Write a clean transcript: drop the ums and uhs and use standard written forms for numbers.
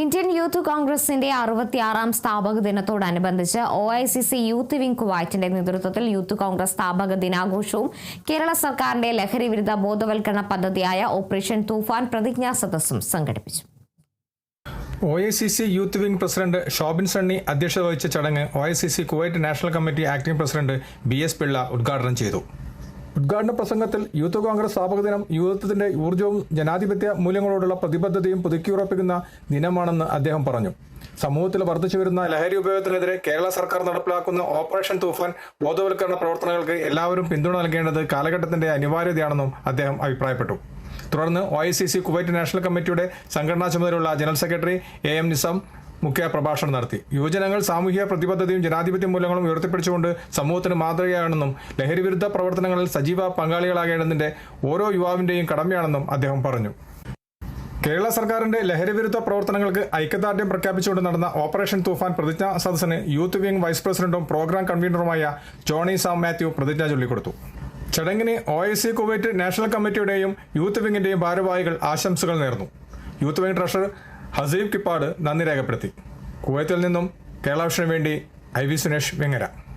Indian youth കോൺഗ്രസിന്റെ 66ാം സ്ഥാപക ദിനത്തോടനുബന്ധിച്ച് OICC യൂത്ത് വിംഗ് കുവൈറ്റിന്റെ നേതൃത്വത്തിൽ യൂത്ത് കോൺഗ്രസ് സ്ഥാപക ദിനാഘോഷവും കേരള സർക്കാരിന്റെ ലഹരി വിരുദ്ധ ബോധവൽക്കരണ പദ്ധതിയായ ഓപ്പറേഷൻ തൂഫാൻ പ്രതിജ്ഞാ സദസ്സും സംഘടിപ്പിച്ചു. OICC youth wing president Shobin Sunny അധ്യക്ഷത വഹിച്ച ചടങ്ങ് OICC Kuwait national committee acting president BS Pillai ഉദ്ഘാടനം ചെയ്തു. ഉദ്ഘാടന പ്രസംഗത്തിൽ യൂത്ത് കോൺഗ്രസ് സ്ഥാപക ദിനം യൂത്തിന്റെ ഊർജ്ജവും ജനാധിപത്യ മൂല്യങ്ങളോടുള്ള പ്രതിബദ്ധതയും പുതുക്കിയുറപ്പിക്കുന്ന ദിനമാണെന്ന് അദ്ദേഹം പറഞ്ഞു. സമൂഹത്തിൽ വർദ്ധിച്ചുവരുന്ന ലഹരി ഉപയോഗത്തിനെതിരെ കേരള സർക്കാർ നടപ്പിലാക്കുന്ന ഓപ്പറേഷൻ തൂഫാൻ ബോധവൽക്കരണ പ്രവർത്തനങ്ങൾക്ക് എല്ലാവരും പിന്തുണ നൽകേണ്ടത് കാലഘട്ടത്തിന്റെ അനിവാര്യതയാണെന്നും അദ്ദേഹം അഭിപ്രായപ്പെട്ടു. തുടർന്ന് OICC കുവൈറ്റ് നാഷണൽ കമ്മിറ്റിയുടെ സംഘടനാ ചുമതലയുള്ള ജനറൽ സെക്രട്ടറി AM നിസം മുഖ്യ പ്രഭാഷണം നടത്തി. യുവജനങ്ങൾ സാമൂഹിക പ്രതിബദ്ധതയും ജനാധിപത്യ മൂല്യങ്ങളും ഉയർത്തിപ്പിടിച്ചുകൊണ്ട് സമൂഹത്തിന് മാതൃകയാണെന്നും ലഹരി വിരുദ്ധ പ്രവർത്തനങ്ങളിൽ സജീവ പങ്കാളികളാകേണ്ടതിന്റെ ഓരോ യുവാവിന്റെയും കടമയാണെന്നും അദ്ദേഹം പറഞ്ഞു. കേരള സർക്കാരിന്റെ ലഹരി വിരുദ്ധ പ്രവർത്തനങ്ങൾക്ക് ഐക്യദാർഢ്യം പ്രഖ്യാപിച്ചുകൊണ്ട് നടന്ന ഓപ്പറേഷൻ തൂഫാൻ പ്രതിജ്ഞാ സദസ്സിന് യൂത്ത് വിംഗ് വൈസ് പ്രസിഡന്റും പ്രോഗ്രാം കൺവീനറുമായ ജോണി സാം മാത്യു പ്രതിജ്ഞ ചൊല്ലിക്കൊടുത്തു. ചടങ്ങിന് OICC കുവൈറ്റ് നാഷണൽ കമ്മിറ്റിയുടെയും യൂത്ത് വിംഗിന്റെയും ഭാരവാഹികൾ ആശംസകൾ നേർന്നു. യൂത്ത് വിംഗ് ട്രഷറർ ഹസീബ് കിപ്പാട് നന്ദി രേഖപ്പെടുത്തി. കുവൈത്തിൽ നിന്നും കേരള വിഷന് വേണ്ടി IV സുനേഷ് വെങ്ങര.